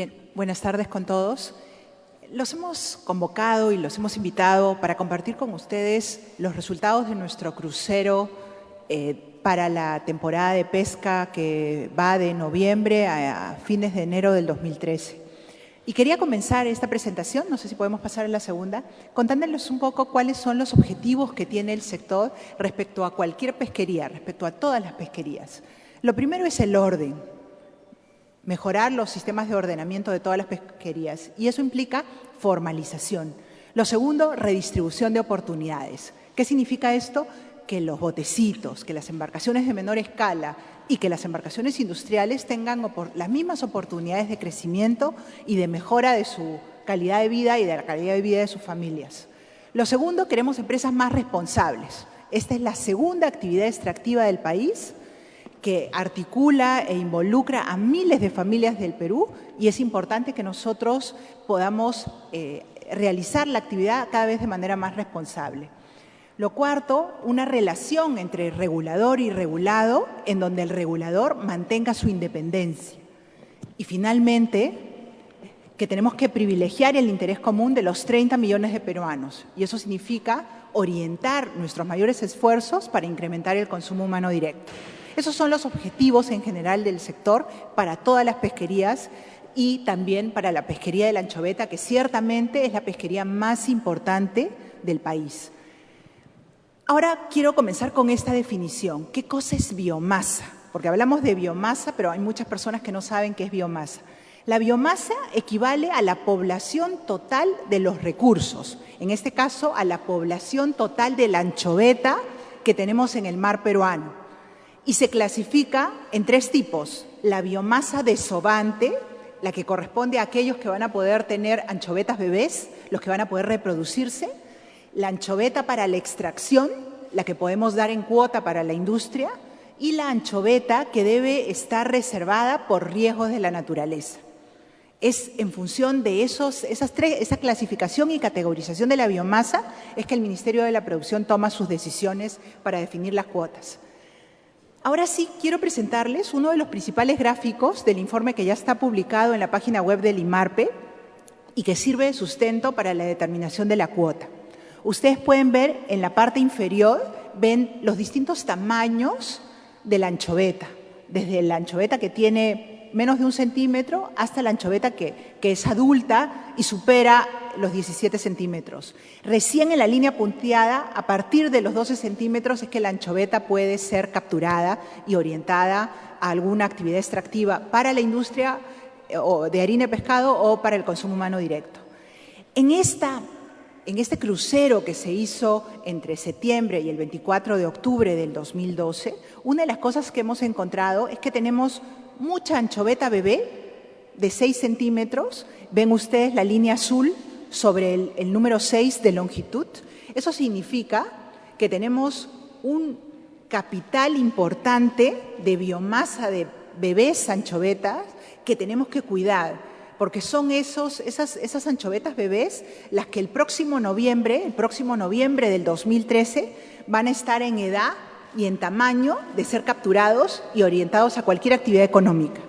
Bien, buenas tardes con todos. Los hemos convocado y los hemos invitado para compartir con ustedes los resultados de nuestro crucero para la temporada de pesca que va de noviembre a fines de enero del 2013. Y quería comenzar esta presentación, no sé si podemos pasar a la segunda, contándoles un poco cuáles son los objetivos que tiene el sector respecto a cualquier pesquería, respecto a todas las pesquerías. Lo primero es el orden. Mejorar los sistemas de ordenamiento de todas las pesquerías y eso implica formalización. Lo segundo, redistribución de oportunidades. ¿Qué significa esto? Que los botecitos, que las embarcaciones de menor escala y que las embarcaciones industriales tengan las mismas oportunidades de crecimiento y de mejora de su calidad de vida y de la calidad de vida de sus familias. Lo segundo, queremos empresas más responsables. Esta es la segunda actividad extractiva del país que articula e involucra a miles de familias del Perú y es importante que nosotros podamos realizar la actividad cada vez de manera más responsable. Lo cuarto, una relación entre regulador y regulado en donde el regulador mantenga su independencia. Y finalmente, que tenemos que privilegiar el interés común de los 30 millones de peruanos y eso significa orientar nuestros mayores esfuerzos para incrementar el consumo humano directo. Esos son los objetivos en general del sector para todas las pesquerías y también para la pesquería de la anchoveta, que ciertamente es la pesquería más importante del país. Ahora quiero comenzar con esta definición. ¿Qué cosa es biomasa? Porque hablamos de biomasa, pero hay muchas personas que no saben qué es biomasa. La biomasa equivale a la población total de los recursos, en este caso a la población total de la anchoveta que tenemos en el mar peruano. Y se clasifica en tres tipos. La biomasa desovante, la que corresponde a aquellos que van a poder tener anchovetas bebés, los que van a poder reproducirse. La anchoveta para la extracción, la que podemos dar en cuota para la industria. Y la anchoveta que debe estar reservada por riesgos de la naturaleza. Es en función de esa clasificación y categorización de la biomasa es que el Ministerio de la Producción toma sus decisiones para definir las cuotas. Ahora sí, quiero presentarles uno de los principales gráficos del informe que ya está publicado en la página web del IMARPE y que sirve de sustento para la determinación de la cuota. Ustedes pueden ver en la parte inferior, ven los distintos tamaños de la anchoveta, desde la anchoveta que tiene menos de 1 centímetro hasta la anchoveta que es adulta y supera los 17 centímetros. Recién en la línea punteada, a partir de los 12 centímetros, es que la anchoveta puede ser capturada y orientada a alguna actividad extractiva para la industria de harina de pescado o para el consumo humano directo. En este crucero que se hizo entre septiembre y el 24 de octubre del 2012, una de las cosas que hemos encontrado es que tenemos mucha anchoveta bebé de 6 centímetros. Ven ustedes la línea azul sobre el número 6 de longitud. Eso significa que tenemos un capital importante de biomasa de bebés anchovetas que tenemos que cuidar, porque son esas anchovetas bebés las que el próximo noviembre del 2013, van a estar en edad y en tamaño de ser capturados y orientados a cualquier actividad económica.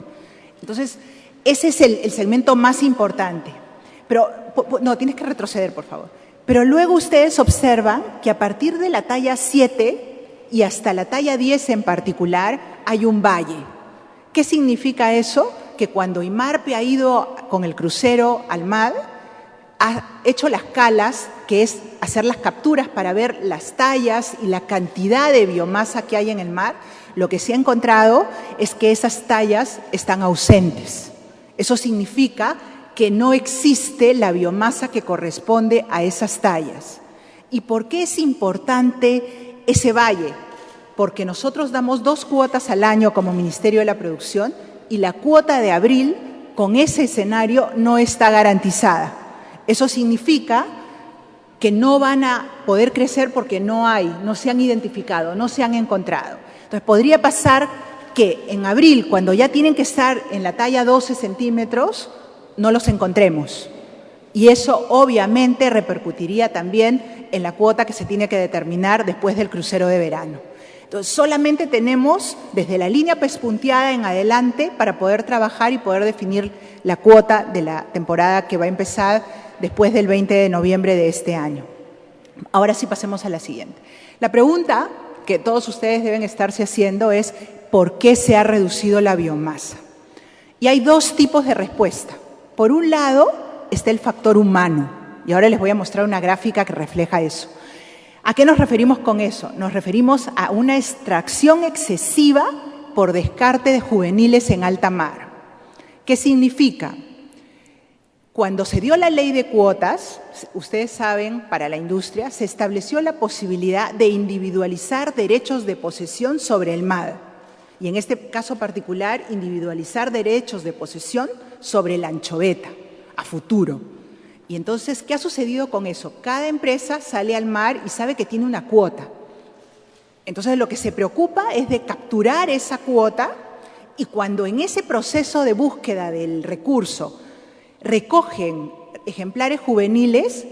Entonces, ese es el segmento más importante. Pero, no, tienes que retroceder, por favor. Pero luego ustedes observan que a partir de la talla 7 y hasta la talla 10 en particular, hay un valle. ¿Qué significa eso? Que cuando IMARPE ha ido con el crucero al mar, ha hecho las calas, que es hacer las capturas para ver las tallas y la cantidad de biomasa que hay en el mar, lo que se ha encontrado es que esas tallas están ausentes. Eso significa que no existe la biomasa que corresponde a esas tallas. ¿Y por qué es importante ese valle? Porque nosotros damos 2 cuotas al año como Ministerio de la Producción y la cuota de abril con ese escenario no está garantizada. Eso significa que no van a poder crecer porque no se han identificado, no se han encontrado. Entonces podría pasar que en abril, cuando ya tienen que estar en la talla 12 centímetros, no los encontremos. Y eso obviamente repercutiría también en la cuota que se tiene que determinar después del crucero de verano. Entonces, solamente tenemos desde la línea pespunteada en adelante para poder trabajar y poder definir la cuota de la temporada que va a empezar después del 20 de noviembre de este año. Ahora sí pasemos a la siguiente. La pregunta que todos ustedes deben estarse haciendo es ¿por qué se ha reducido la biomasa? Y hay dos tipos de respuesta. Por un lado está el factor humano, y ahora les voy a mostrar una gráfica que refleja eso. ¿A qué nos referimos con eso? Nos referimos a una extracción excesiva por descarte de juveniles en alta mar. ¿Qué significa? Cuando se dio la ley de cuotas, ustedes saben, para la industria, se estableció la posibilidad de individualizar derechos de posesión sobre el mar. Y en este caso particular, individualizar derechos de posesión sobre la anchoveta, a futuro. Y entonces, ¿qué ha sucedido con eso? Cada empresa sale al mar y sabe que tiene una cuota. Entonces, lo que se preocupa es de capturar esa cuota y cuando en ese proceso de búsqueda del recurso recogen ejemplares juveniles,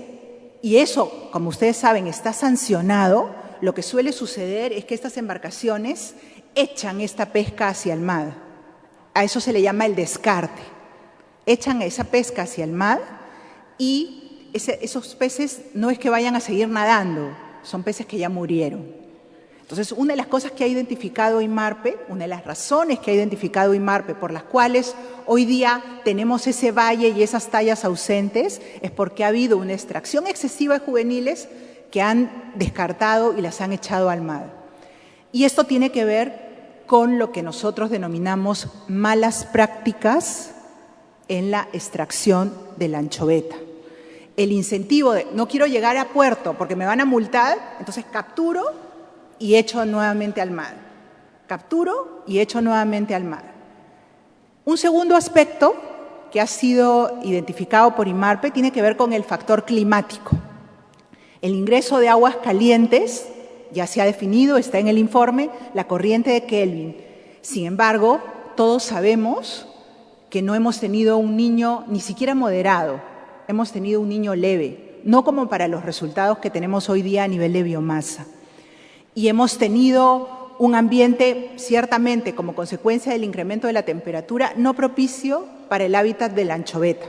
y eso, como ustedes saben, está sancionado, lo que suele suceder es que estas embarcaciones echan esta pesca hacia el mar. A eso se le llama el descarte. Echan esa pesca hacia el mar y esos peces no es que vayan a seguir nadando, son peces que ya murieron. Entonces, una de las cosas que ha identificado IMARPE, una de las razones que ha identificado IMARPE por las cuales hoy día tenemos ese valle y esas tallas ausentes, es porque ha habido una extracción excesiva de juveniles que han descartado y las han echado al mar. Y esto tiene que ver con lo que nosotros denominamos malas prácticas en la extracción de la anchoveta. El incentivo de no quiero llegar a puerto porque me van a multar, entonces capturo y echo nuevamente al mar. Capturo y echo nuevamente al mar. Un segundo aspecto que ha sido identificado por IMARPE tiene que ver con el factor climático. El ingreso de aguas calientes ya se ha definido, está en el informe, la corriente de Kelvin. Sin embargo, todos sabemos que no hemos tenido un niño ni siquiera moderado, hemos tenido un niño leve, no como para los resultados que tenemos hoy día a nivel de biomasa. Y hemos tenido un ambiente, ciertamente, como consecuencia del incremento de la temperatura, no propicio para el hábitat de la anchoveta.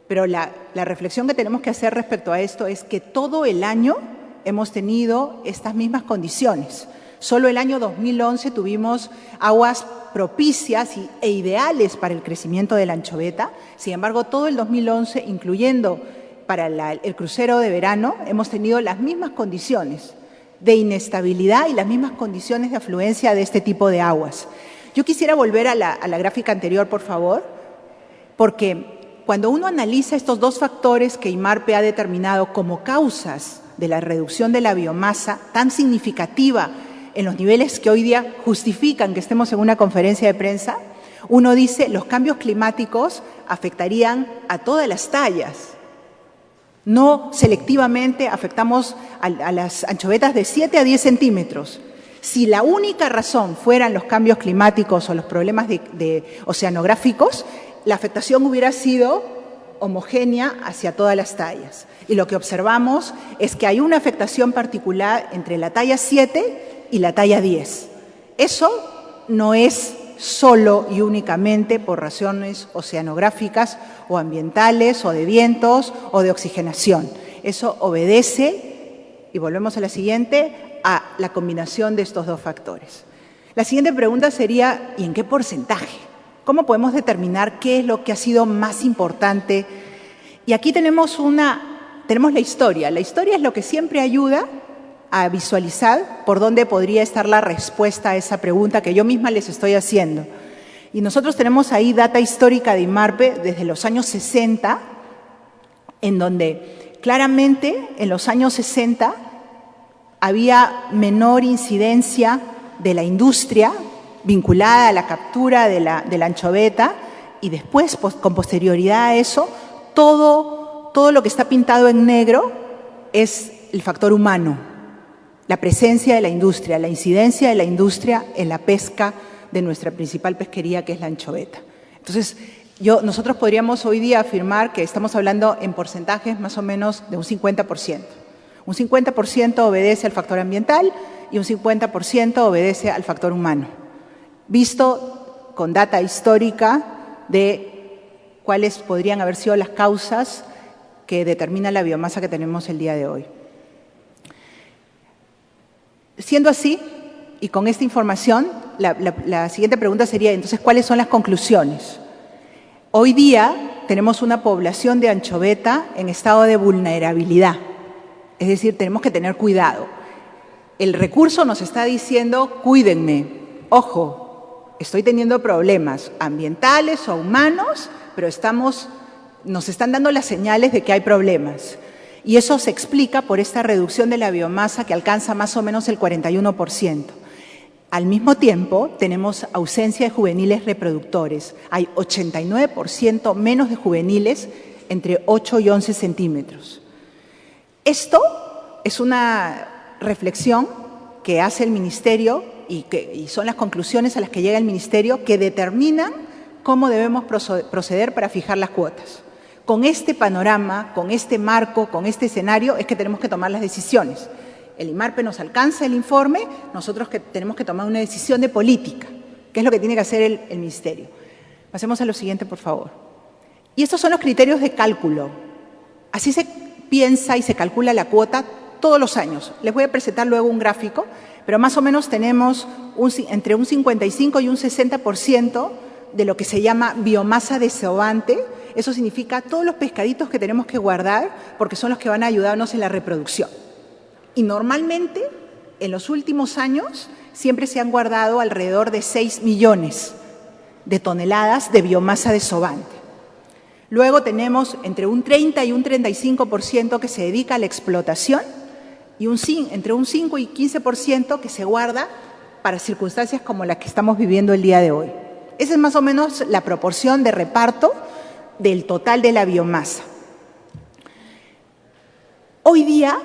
Pero la reflexión que tenemos que hacer respecto a esto es que todo el año hemos tenido estas mismas condiciones. Solo el año 2011 tuvimos aguas propicias e ideales para el crecimiento de la anchoveta. Sin embargo, todo el 2011, incluyendo para el crucero de verano, hemos tenido las mismas condiciones de inestabilidad y las mismas condiciones de afluencia de este tipo de aguas. Yo quisiera volver a la gráfica anterior, por favor, porque cuando uno analiza estos dos factores que IMARPE ha determinado como causas de la reducción de la biomasa tan significativa en los niveles que hoy día justifican que estemos en una conferencia de prensa, uno dice los cambios climáticos afectarían a todas las tallas. No selectivamente afectamos a las anchovetas de 7 a 10 centímetros. Si la única razón fueran los cambios climáticos o los problemas oceanográficos, la afectación hubiera sido homogénea hacia todas las tallas. Y lo que observamos es que hay una afectación particular entre la talla 7 y la talla 10. Eso no es solo y únicamente por razones oceanográficas o ambientales o de vientos o de oxigenación. Eso obedece, y volvemos a la siguiente, a la combinación de estos dos factores. La siguiente pregunta sería, ¿y en qué porcentaje? ¿Cómo podemos determinar qué es lo que ha sido más importante? Y aquí tenemos la historia. La historia es lo que siempre ayuda a visualizar por dónde podría estar la respuesta a esa pregunta que yo misma les estoy haciendo. Y nosotros tenemos ahí data histórica de IMARPE desde los años 60, en donde claramente en los años 60 había menor incidencia de la industria vinculada a la captura de la anchoveta y después, con posterioridad a eso, todo lo que está pintado en negro es el factor humano. La presencia de la industria, la incidencia de la industria en la pesca de nuestra principal pesquería, que es la anchoveta. Entonces, nosotros podríamos hoy día afirmar que estamos hablando en porcentajes más o menos de un 50%. Un 50% obedece al factor ambiental y un 50% obedece al factor humano, visto con data histórica de cuáles podrían haber sido las causas que determinan la biomasa que tenemos el día de hoy. Siendo así, y con esta información, la siguiente pregunta sería, entonces, ¿cuáles son las conclusiones? Hoy día tenemos una población de anchoveta en estado de vulnerabilidad, es decir, tenemos que tener cuidado. El recurso nos está diciendo, cuídenme, ojo, estoy teniendo problemas ambientales o humanos, pero nos están dando las señales de que hay problemas. Y eso se explica por esta reducción de la biomasa que alcanza más o menos el 41%. Al mismo tiempo, tenemos ausencia de juveniles reproductores. Hay 89% menos de juveniles entre 8 y 11 centímetros. Esto es una reflexión que hace el Ministerio y son las conclusiones a las que llega el Ministerio que determinan cómo debemos proceder para fijar las cuotas. Con este panorama, con este marco, con este escenario, es que tenemos que tomar las decisiones. El IMARPE nos alcanza el informe, nosotros tenemos que tomar una decisión de política, que es lo que tiene que hacer el Ministerio. Pasemos a lo siguiente, por favor. Y estos son los criterios de cálculo. Así se piensa y se calcula la cuota todos los años. Les voy a presentar luego un gráfico, pero más o menos tenemos entre un 55 y un 60% de lo que se llama biomasa desovante. Eso significa todos los pescaditos que tenemos que guardar porque son los que van a ayudarnos en la reproducción. Y normalmente, en los últimos años, siempre se han guardado alrededor de 6 millones de toneladas de biomasa desovante. Luego tenemos entre un 30 y un 35% que se dedica a la explotación y entre un 5 y 15% que se guarda para circunstancias como las que estamos viviendo el día de hoy. Esa es más o menos la proporción de reparto del total de la biomasa. Hoy día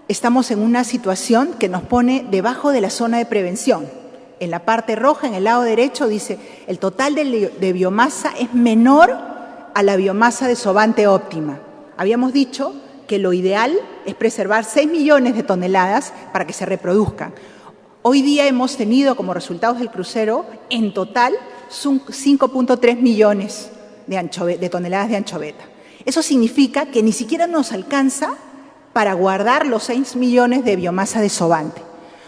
estamos en una situación que nos pone debajo de la zona de prevención. En la parte roja, en el lado derecho, dice el total de biomasa es menor a la biomasa desovante óptima. Habíamos dicho que lo ideal es preservar 6 millones de toneladas para que se reproduzcan. Hoy día hemos tenido como resultados del crucero, en total, 5.3 millones de toneladas de anchoveta. Eso significa que ni siquiera nos alcanza para guardar los 6 millones de biomasa desovante.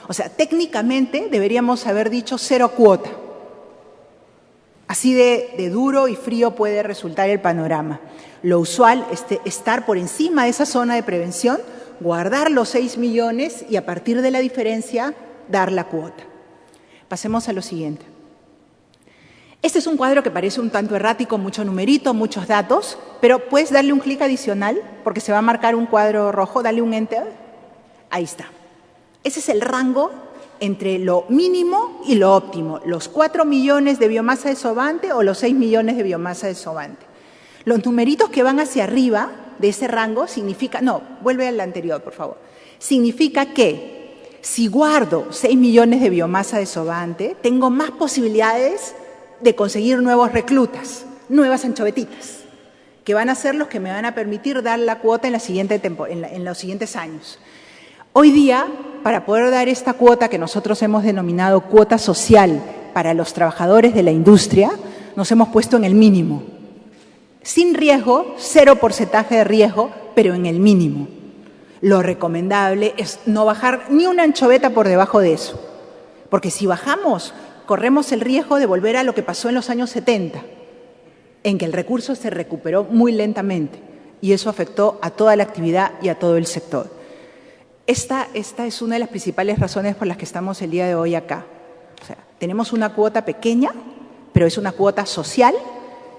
O sea, técnicamente deberíamos haber dicho 0 cuota. Así de duro y frío puede resultar el panorama. Lo usual es estar por encima de esa zona de prevención, guardar los 6 millones y a partir de la diferencia dar la cuota. Pasemos a lo siguiente. Este es un cuadro que parece un tanto errático, mucho numerito, muchos datos, pero puedes darle un clic adicional porque se va a marcar un cuadro rojo, dale un enter. Ahí está. Ese es el rango entre lo mínimo y lo óptimo, los 4 millones de biomasa desovante o los 6 millones de biomasa desovante. Los numeritos que van hacia arriba de ese rango significa, no, vuelve al anterior, por favor, significa que si guardo 6 millones de biomasa desovante, tengo más posibilidades de conseguir nuevos reclutas, nuevas anchovetitas, que van a ser los que me van a permitir dar la cuota en los siguientes años. Hoy día, para poder dar esta cuota que nosotros hemos denominado cuota social para los trabajadores de la industria, nos hemos puesto en el mínimo. Sin riesgo, 0 porcentaje de riesgo, pero en el mínimo. Lo recomendable es no bajar ni una anchoveta por debajo de eso, porque si bajamos, corremos el riesgo de volver a lo que pasó en los años 70, en que el recurso se recuperó muy lentamente y eso afectó a toda la actividad y a todo el sector. Esta es una de las principales razones por las que estamos el día de hoy acá. O sea, tenemos una cuota pequeña, pero es una cuota social,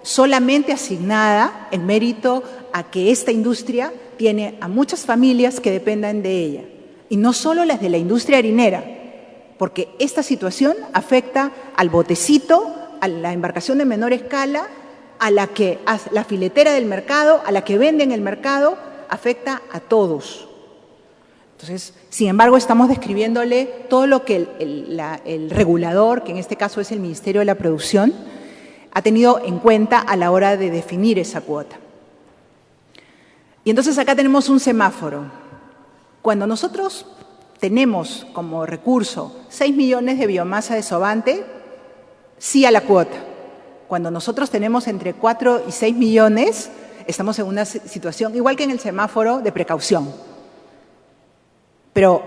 solamente asignada en mérito a que esta industria tiene a muchas familias que dependan de ella. Y no solo las de la industria harinera, porque esta situación afecta al botecito, a la embarcación de menor escala, a la filetera del mercado, a la que vende en el mercado, afecta a todos. Entonces, sin embargo, estamos describiéndole todo lo que el regulador, que en este caso es el Ministerio de la Producción, ha tenido en cuenta a la hora de definir esa cuota. Y entonces acá tenemos un semáforo. Cuando nosotros tenemos como recurso 6 millones de biomasa desobante, sí a la cuota. Cuando nosotros tenemos entre 4 y 6 millones, estamos en una situación, igual que en el semáforo, de precaución. Pero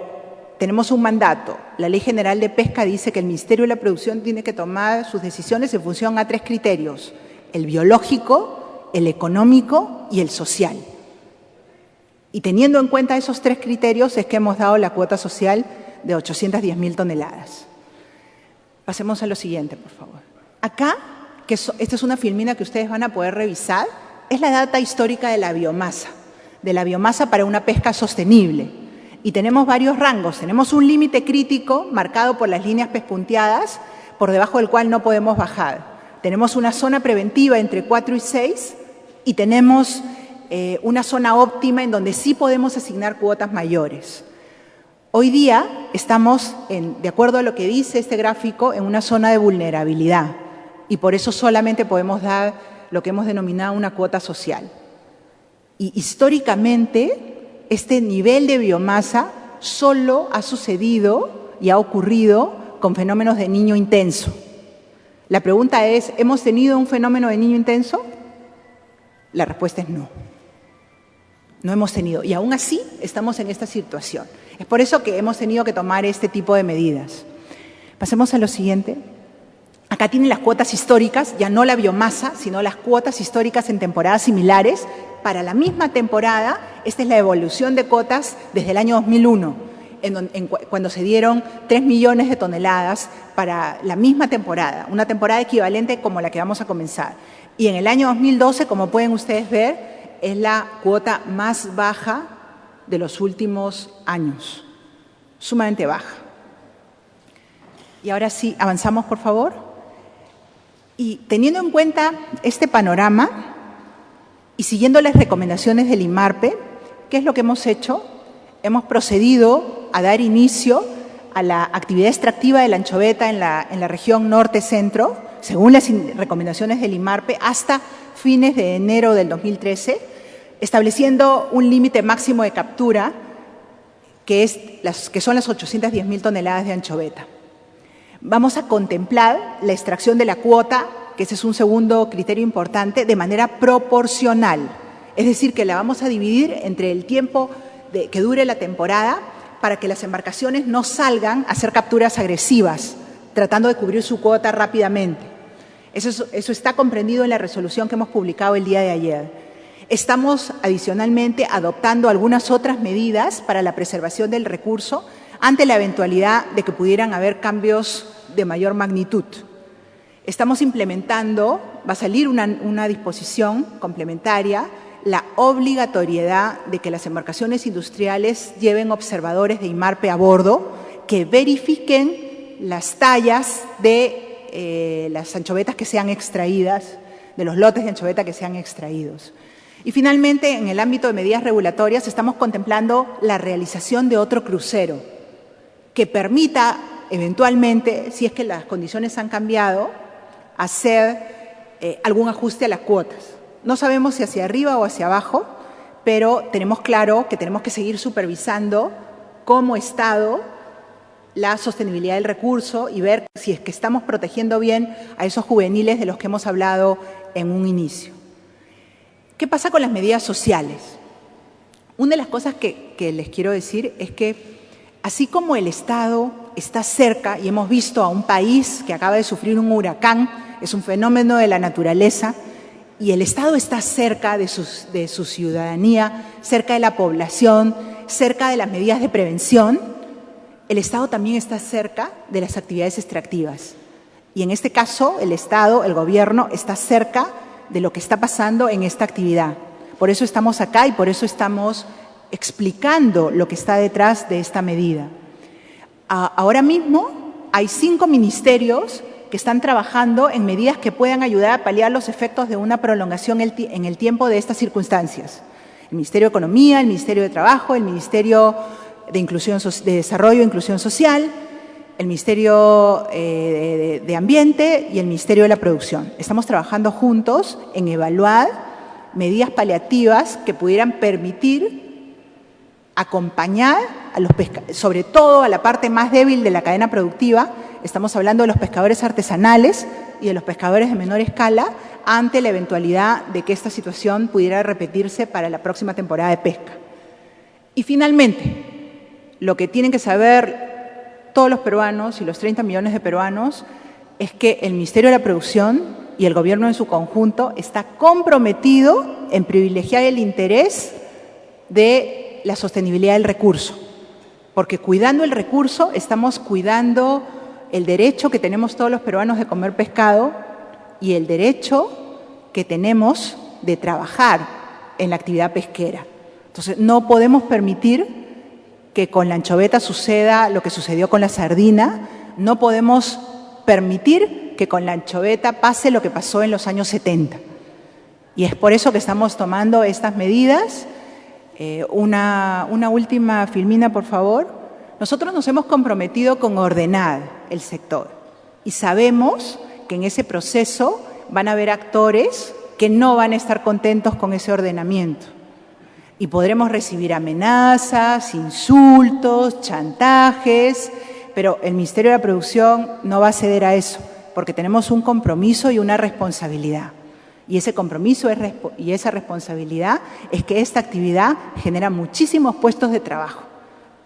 tenemos un mandato. La Ley General de Pesca dice que el Ministerio de la Producción tiene que tomar sus decisiones en función a 3 criterios: el biológico, el económico y el social. Y teniendo en cuenta esos 3 criterios es que hemos dado la cuota social de 810.000 toneladas. Pasemos a lo siguiente, por favor. Acá, esta es una filmina que ustedes van a poder revisar, es la data histórica de la biomasa para una pesca sostenible. Y tenemos varios rangos. Tenemos un límite crítico marcado por las líneas pespunteadas, por debajo del cual no podemos bajar. Tenemos una zona preventiva entre 4 y 6 y tenemos una zona óptima en donde sí podemos asignar cuotas mayores. Hoy día estamos, de acuerdo a lo que dice este gráfico, en una zona de vulnerabilidad y por eso solamente podemos dar lo que hemos denominado una cuota social. Y históricamente, este nivel de biomasa solo ha sucedido y ha ocurrido con fenómenos de niño intenso. La pregunta es, ¿hemos tenido un fenómeno de niño intenso? La respuesta es no. No hemos tenido, y aún así estamos en esta situación. Es por eso que hemos tenido que tomar este tipo de medidas. Pasemos a lo siguiente. Acá tienen las cuotas históricas, ya no la biomasa, sino las cuotas históricas en temporadas similares. Para la misma temporada, esta es la evolución de cuotas desde el año 2001, cuando se dieron 3 millones de toneladas para la misma temporada, una temporada equivalente como la que vamos a comenzar. Y en el año 2012, como pueden ustedes ver, es la cuota más baja de los últimos años, sumamente baja. Y ahora sí, avanzamos, por favor. Y teniendo en cuenta este panorama y siguiendo las recomendaciones del IMARPE, ¿qué es lo que hemos hecho? Hemos procedido a dar inicio a la actividad extractiva de la anchoveta en la región norte-centro, según las recomendaciones del IMARPE, hasta fines de enero del 2013, estableciendo un límite máximo de captura, que son las 810.000 toneladas de anchoveta. Vamos a contemplar la extracción de la cuota, que ese es un segundo criterio importante, de manera proporcional. Es decir, que la vamos a dividir entre el tiempo que dure la temporada para que las embarcaciones no salgan a hacer capturas agresivas, tratando de cubrir su cuota rápidamente. Eso está comprendido en la resolución que hemos publicado el día de ayer. Estamos adicionalmente adoptando algunas otras medidas para la preservación del recurso ante la eventualidad de que pudieran haber cambios de mayor magnitud. Estamos implementando, va a salir una disposición complementaria, la obligatoriedad de que las embarcaciones industriales lleven observadores de IMARPE a bordo que verifiquen las tallas de las anchovetas que sean extraídas, de los lotes de anchoveta que sean extraídos. Y finalmente, en el ámbito de medidas regulatorias, estamos contemplando la realización de otro crucero que permita eventualmente, si es que las condiciones han cambiado, hacer algún ajuste a las cuotas. No sabemos si hacia arriba o hacia abajo, pero tenemos claro que tenemos que seguir supervisando como Estado la sostenibilidad del recurso y ver si es que estamos protegiendo bien a esos juveniles de los que hemos hablado en un inicio. ¿Qué pasa con las medidas sociales? Una de las cosas que les quiero decir es que así como el Estado está cerca, y hemos visto a un país que acaba de sufrir un huracán, es un fenómeno de la naturaleza, y el Estado está cerca de su ciudadanía, cerca de la población, cerca de las medidas de prevención, el Estado también está cerca de las actividades extractivas. Y en este caso, el Estado, el gobierno, está cerca de lo que está pasando en esta actividad. Por eso estamos acá y por eso estamos explicando lo que está detrás de esta medida. Ahora mismo hay 5 ministerios que están trabajando en medidas que puedan ayudar a paliar los efectos de una prolongación en el tiempo de estas circunstancias. El Ministerio de Economía, el Ministerio de Trabajo, el Ministerio de Desarrollo e Inclusión Social, el Ministerio de Ambiente y el Ministerio de la Producción. Estamos trabajando juntos en evaluar medidas paliativas que pudieran permitir acompañar a los sobre todo a la parte más débil de la cadena productiva. Estamos hablando de los pescadores artesanales y de los pescadores de menor escala ante la eventualidad de que esta situación pudiera repetirse para la próxima temporada de pesca. Y finalmente, lo que tienen que saber todos los peruanos y los 30 millones de peruanos es que el Ministerio de la Producción y el Gobierno en su conjunto está comprometido en privilegiar el interés de la sostenibilidad del recurso, porque cuidando el recurso estamos cuidando el derecho que tenemos todos los peruanos de comer pescado y el derecho que tenemos de trabajar en la actividad pesquera. Entonces, no podemos permitir que con la anchoveta suceda lo que sucedió con la sardina, no podemos permitir que con la anchoveta pase lo que pasó en los años 70. Y es por eso que estamos tomando estas medidas. Una última, Filmina, por favor. Nosotros nos hemos comprometido con ordenar el sector y sabemos que en ese proceso van a haber actores que no van a estar contentos con ese ordenamiento y podremos recibir amenazas, insultos, chantajes, pero el Ministerio de la Producción no va a ceder a eso porque tenemos un compromiso y una responsabilidad. Y ese compromiso y esa responsabilidad es que esta actividad genera muchísimos puestos de trabajo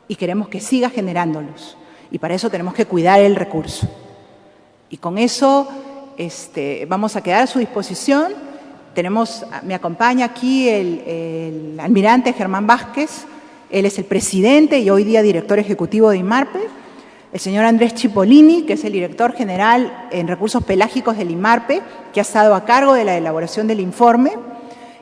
y queremos que siga generándolos. Y para eso tenemos que cuidar el recurso. Y con eso vamos a quedar a su disposición. Me acompaña aquí el almirante Germán Vázquez. Él es el presidente y hoy día director ejecutivo de IMARPE. El señor Andrés Cipollini, que es el director general en recursos pelágicos del IMARPE, que ha estado a cargo de la elaboración del informe.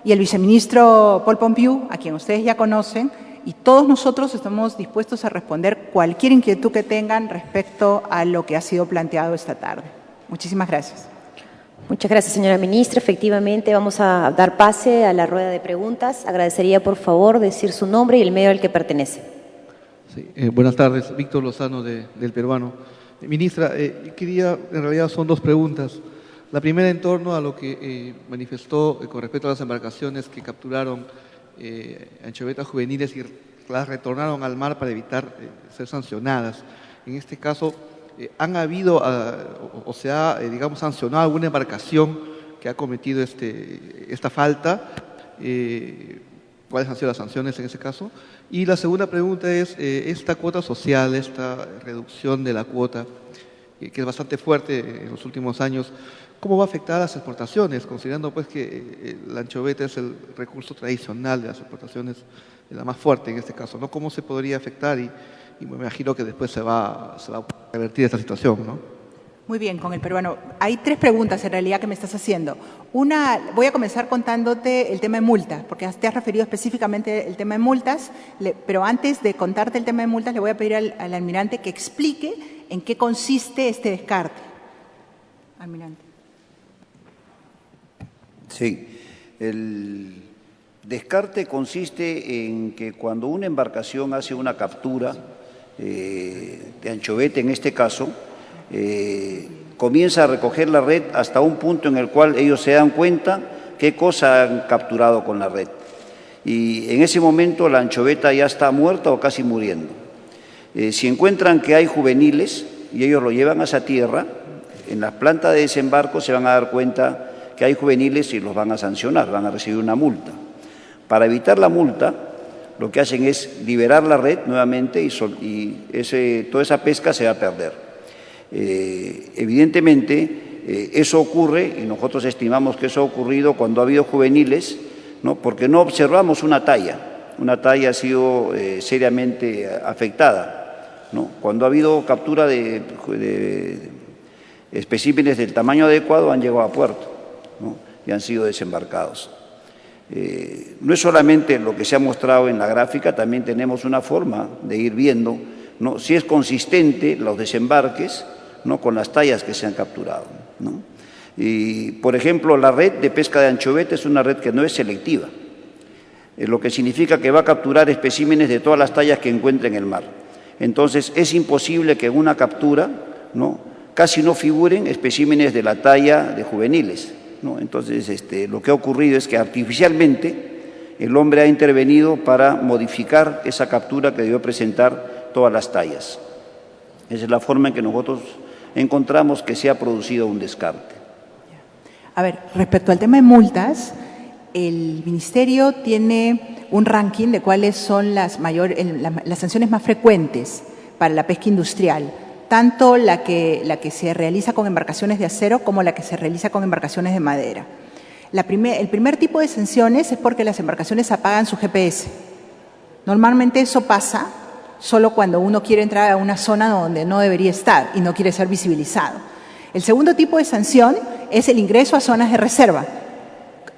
Y el viceministro Paul Pompeu, a quien ustedes ya conocen. Y todos nosotros estamos dispuestos a responder cualquier inquietud que tengan respecto a lo que ha sido planteado esta tarde. Muchísimas gracias. Muchas gracias, señora ministra. Efectivamente, vamos a dar pase a la rueda de preguntas. Agradecería, por favor, decir su nombre y el medio al que pertenece. Sí, buenas tardes. Víctor Lozano, del Peruano. Ministra, en realidad son dos preguntas. La primera en torno a lo que manifestó con respecto a las embarcaciones que capturaron anchovetas juveniles y las retornaron al mar para evitar ser sancionadas. En este caso, ¿han habido o se ha, digamos, sancionado alguna embarcación que ha cometido esta falta? ¿Cuáles han sido las sanciones en ese caso? Y la segunda pregunta es, esta cuota social, esta reducción de la cuota, que es bastante fuerte en los últimos años, ¿cómo va a afectar a las exportaciones? Considerando pues que la anchoveta es el recurso tradicional de las exportaciones, la más fuerte en este caso, ¿no? ¿Cómo se podría afectar? Y me imagino que después se va a revertir esta situación, ¿no? Muy bien, con el peruano. Hay tres preguntas en realidad que me estás haciendo. Una, voy a comenzar contándote el tema de multas, porque te has referido específicamente al tema de multas, pero antes de contarte el tema de multas le voy a pedir al almirante que explique en qué consiste este descarte. Almirante. Sí, el descarte consiste en que cuando una embarcación hace una captura de anchoveta, en este caso, comienza a recoger la red hasta un punto en el cual ellos se dan cuenta qué cosa han capturado con la red. Y en ese momento la anchoveta ya está muerta o casi muriendo. Si encuentran que hay juveniles y ellos lo llevan a esa tierra, en las plantas de desembarco se van a dar cuenta que hay juveniles y los van a sancionar, van a recibir una multa. Para evitar la multa, lo que hacen es liberar la red nuevamente y toda esa pesca se va a perder. Evidentemente, eso ocurre, y nosotros estimamos que eso ha ocurrido cuando ha habido juveniles, ¿no? Porque no observamos una talla ha sido seriamente afectada, ¿no? Cuando ha habido captura de especímenes del tamaño adecuado han llegado a puerto, ¿no? Y han sido desembarcados. No es solamente lo que se ha mostrado en la gráfica, también tenemos una forma de ir viendo, ¿no? Si es consistente los desembarques, ¿no? Con las tallas que se han capturado, ¿no? Y, por ejemplo, la red de pesca de anchoveta es una red que no es selectiva, lo que significa que va a capturar especímenes de todas las tallas que encuentre en el mar. Entonces, es imposible que en una captura, ¿no? Casi no figuren especímenes de la talla de juveniles, ¿no? Entonces, lo que ha ocurrido es que artificialmente el hombre ha intervenido para modificar esa captura que debió presentar todas las tallas. Esa es la forma en que nosotros encontramos que se ha producido un descarte. A ver, respecto al tema de multas, el Ministerio tiene un ranking de cuáles son las sanciones más frecuentes para la pesca industrial, tanto la que se realiza con embarcaciones de acero como la que se realiza con embarcaciones de madera. El primer tipo de sanciones es porque las embarcaciones apagan su GPS. Normalmente eso pasa solo cuando uno quiere entrar a una zona donde no debería estar y no quiere ser visibilizado. El segundo tipo de sanción es el ingreso a zonas de reserva.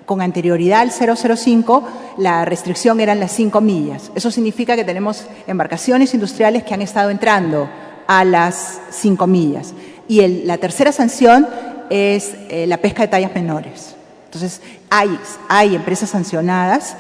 Con anterioridad al 005, la restricción eran las 5 millas. Eso significa que tenemos embarcaciones industriales que han estado entrando a las 5 millas. Y la tercera sanción es la pesca de tallas menores. Entonces, hay empresas sancionadas.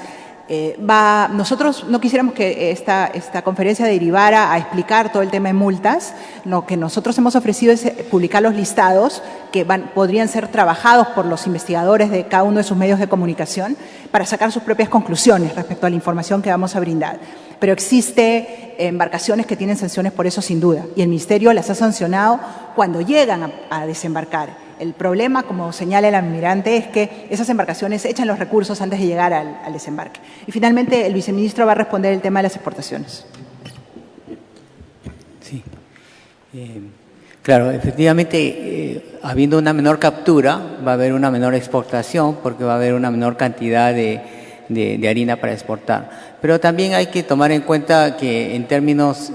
Nosotros no quisiéramos que esta conferencia derivara a explicar todo el tema de multas. Lo que nosotros hemos ofrecido es publicar los listados que podrían ser trabajados por los investigadores de cada uno de sus medios de comunicación para sacar sus propias conclusiones respecto a la información que vamos a brindar. Pero existe embarcaciones que tienen sanciones por eso sin duda, y el Ministerio las ha sancionado cuando llegan a desembarcar. El problema, como señala el almirante, es que esas embarcaciones echan los recursos antes de llegar al desembarque. Y finalmente, el viceministro va a responder el tema de las exportaciones. Sí. Claro, efectivamente, habiendo una menor captura, va a haber una menor exportación porque va a haber una menor cantidad de harina para exportar. Pero también hay que tomar en cuenta que en términos,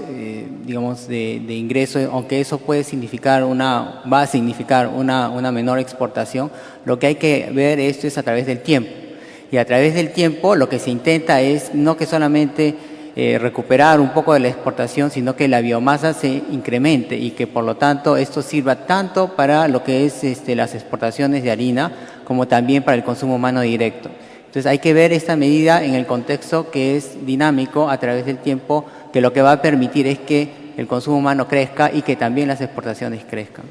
digamos, de ingreso, aunque eso va a significar una menor exportación, lo que hay que ver esto es a través del tiempo. Y a través del tiempo lo que se intenta es no que solamente recuperar un poco de la exportación, sino que la biomasa se incremente y que por lo tanto esto sirva tanto para lo que es las exportaciones de harina como también para el consumo humano directo. Entonces hay que ver esta medida en el contexto que es dinámico a través del tiempo, que lo que va a permitir es que el consumo humano crezca y que también las exportaciones crezcan.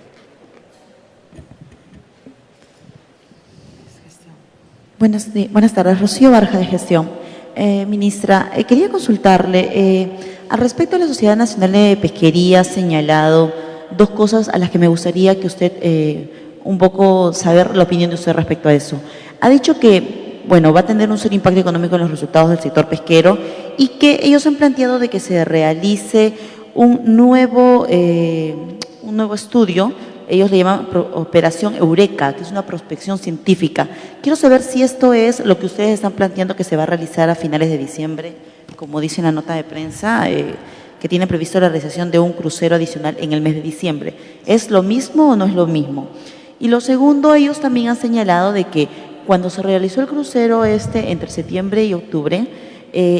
Buenas tardes, Rocío Barja de Gestión. Ministra, quería consultarle, al respecto de la Sociedad Nacional de Pesquería ha señalado dos cosas a las que me gustaría que usted, un poco saber la opinión de usted respecto a eso. Ha dicho que va a tener un serio impacto económico en los resultados del sector pesquero y que ellos han planteado de que se realice un nuevo estudio, ellos le llaman Operación Eureka, que es una prospección científica. Quiero saber si esto es lo que ustedes están planteando que se va a realizar a finales de diciembre, como dice en la nota de prensa, que tiene previsto la realización de un crucero adicional en el mes de diciembre. ¿Es lo mismo o no es lo mismo? Y lo segundo, ellos también han señalado de que cuando se realizó el crucero entre septiembre y octubre,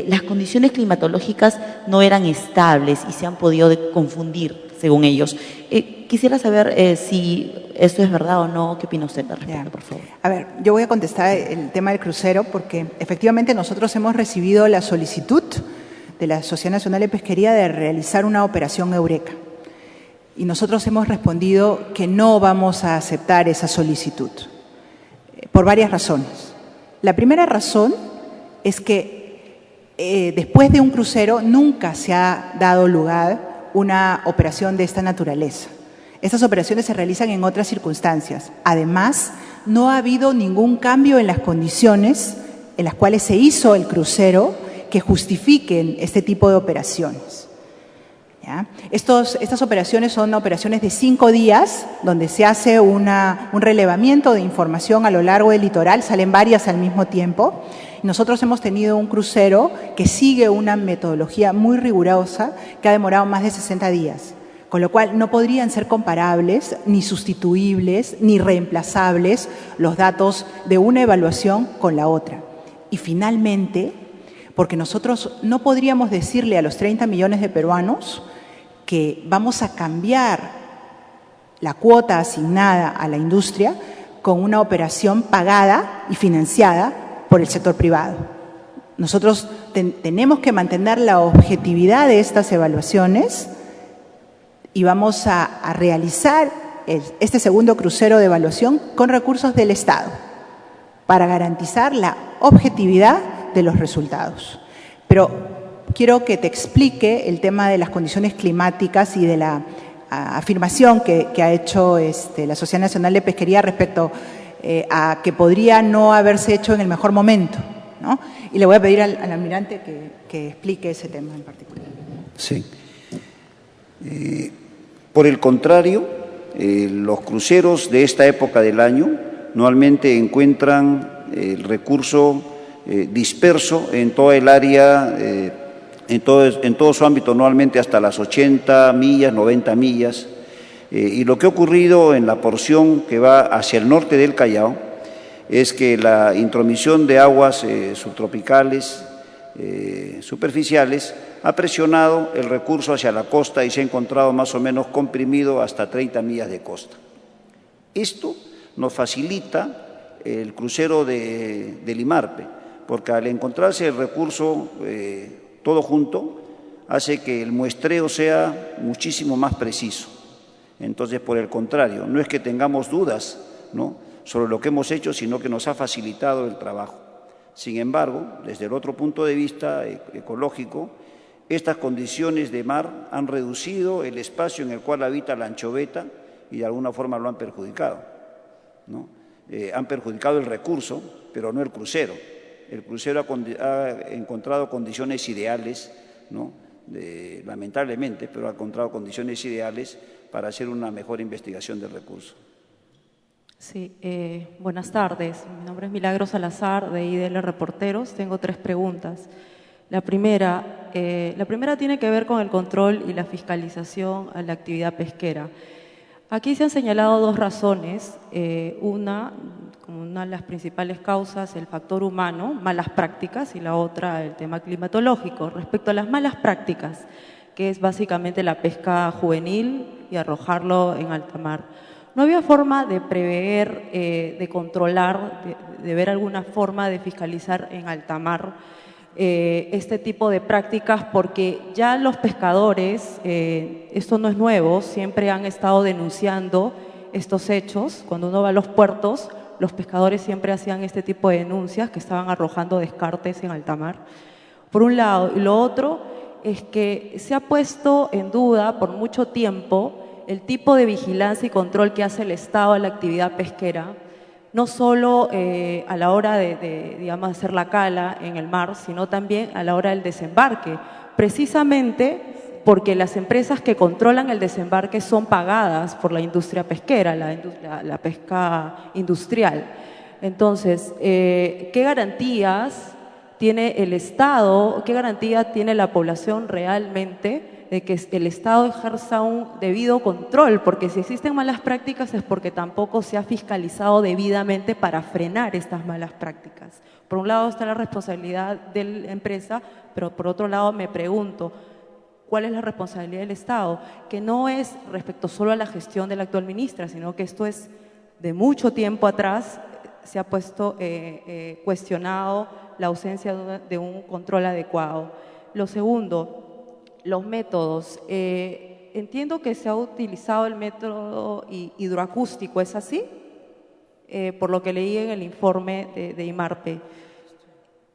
las condiciones climatológicas no eran estables y se han podido confundir, según ellos. Quisiera saber si esto es verdad o no. ¿Qué opina usted al respecto, por favor? A ver, yo voy a contestar el tema del crucero porque efectivamente nosotros hemos recibido la solicitud de la Sociedad Nacional de Pesquería de realizar una operación Eureka. Y nosotros hemos respondido que no vamos a aceptar esa solicitud por varias razones. La primera razón es que después de un crucero nunca se ha dado lugar una operación de esta naturaleza. Estas operaciones se realizan en otras circunstancias. Además, no ha habido ningún cambio en las condiciones en las cuales se hizo el crucero que justifiquen este tipo de operaciones. ¿Ya? Estas operaciones son operaciones de 5 días, donde se hace un relevamiento de información a lo largo del litoral, salen varias al mismo tiempo. Nosotros hemos tenido un crucero que sigue una metodología muy rigurosa que ha demorado más de 60 días, con lo cual no podrían ser comparables, ni sustituibles, ni reemplazables los datos de una evaluación con la otra. Y finalmente, porque nosotros no podríamos decirle a los 30 millones de peruanos que vamos a cambiar la cuota asignada a la industria con una operación pagada y financiada por el sector privado. Nosotros tenemos que mantener la objetividad de estas evaluaciones y vamos a realizar este segundo crucero de evaluación con recursos del Estado para garantizar la objetividad de los resultados. Pero quiero que te explique el tema de las condiciones climáticas y de la afirmación que ha hecho la Sociedad Nacional de Pesquería respecto a que podría no haberse hecho en el mejor momento, ¿no? Y le voy a pedir al almirante que explique ese tema en particular. Sí. Por el contrario, los cruceros de esta época del año normalmente encuentran el recurso disperso en toda el área, en todo su ámbito, normalmente hasta las 80 millas, 90 millas. Y lo que ha ocurrido en la porción que va hacia el norte del Callao es que la intromisión de aguas subtropicales, superficiales, ha presionado el recurso hacia la costa y se ha encontrado más o menos comprimido hasta 30 millas de costa. Esto nos facilita el crucero del IMARPE, porque al encontrarse el recurso todo junto, hace que el muestreo sea muchísimo más preciso. Entonces, por el contrario, no es que tengamos dudas, ¿no?, sobre lo que hemos hecho, sino que nos ha facilitado el trabajo. Sin embargo, desde el otro punto de vista ecológico, estas condiciones de mar han reducido el espacio en el cual habita la anchoveta y de alguna forma lo han perjudicado, ¿no? Han perjudicado el recurso, pero no el crucero. El crucero ha encontrado condiciones ideales, ¿no?, lamentablemente, pero ha encontrado condiciones ideales para hacer una mejor investigación del recurso. Sí, buenas tardes. Mi nombre es Milagros Salazar, de IDL Reporteros. Tengo 3 preguntas. La primera tiene que ver con el control y la fiscalización a la actividad pesquera. Aquí se han señalado 2 razones. Una, como una de las principales causas, el factor humano, malas prácticas, y la otra, el tema climatológico. Respecto a las malas prácticas, que es básicamente la pesca juvenil y arrojarlo en alta mar, ¿no había forma de prever, de controlar, de ver alguna forma de fiscalizar en alta mar este tipo de prácticas? Porque ya los pescadores, esto no es nuevo, siempre han estado denunciando estos hechos. Cuando uno va a los puertos, los pescadores siempre hacían este tipo de denuncias, que estaban arrojando descartes en alta mar, por un lado. Y lo otro es que se ha puesto en duda por mucho tiempo el tipo de vigilancia y control que hace el Estado a la actividad pesquera, no solo a la hora digamos, hacer la cala en el mar, sino también a la hora del desembarque, precisamente porque las empresas que controlan el desembarque son pagadas por la industria pesquera, la pesca industrial. Entonces, ¿qué garantías tiene el Estado, qué garantía tiene la población realmente de que el Estado ejerza un debido control? Porque si existen malas prácticas es porque tampoco se ha fiscalizado debidamente para frenar estas malas prácticas. Por un lado está la responsabilidad de la empresa, pero por otro lado me pregunto, ¿cuál es la responsabilidad del Estado? Que no es respecto solo a la gestión de la actual ministra, sino que esto es de mucho tiempo atrás, se ha puesto cuestionado la ausencia de un control adecuado. Lo segundo, los métodos. Entiendo que se ha utilizado el método hidroacústico, ¿es así? Por lo que leí en el informe de IMARPE.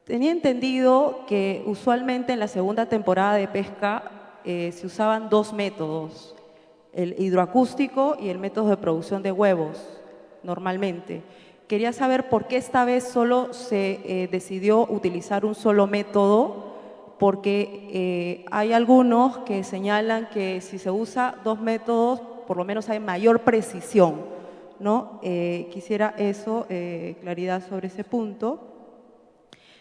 Tenía entendido que usualmente en la segunda temporada de pesca se usaban 2 métodos, el hidroacústico y el método de producción de huevos, normalmente. Quería saber por qué esta vez solo se decidió utilizar un solo método, porque hay algunos que señalan que si se usa 2 métodos, por lo menos hay mayor precisión, ¿no? Quisiera eso, claridad sobre ese punto.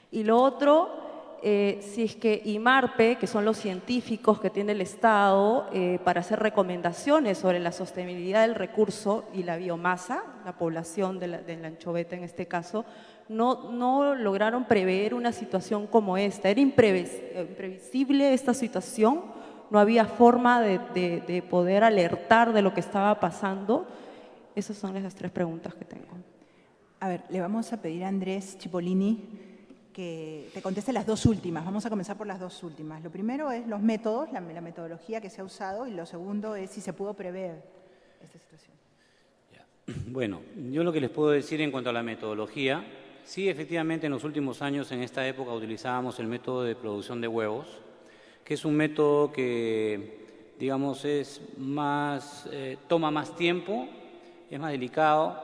Y lo otro, si es que IMARPE, que son los científicos que tiene el Estado para hacer recomendaciones sobre la sostenibilidad del recurso y la biomasa, la población de la anchoveta en este caso, no lograron prever una situación como esta. Era imprevisible esta situación, no había forma de poder alertar de lo que estaba pasando. Esas son las 3 preguntas que tengo. A ver, le vamos a pedir a Andrés Cipollini que te conteste las 2 últimas. Vamos a comenzar por las 2 últimas. Lo primero es los métodos, la metodología que se ha usado, y lo segundo es si se pudo prever esta situación. Bueno, yo lo que les puedo decir en cuanto a la metodología Sí, efectivamente, en los últimos años, en esta época, utilizábamos el método de producción de huevos, que es un método que, digamos, es más, toma más tiempo, es más delicado,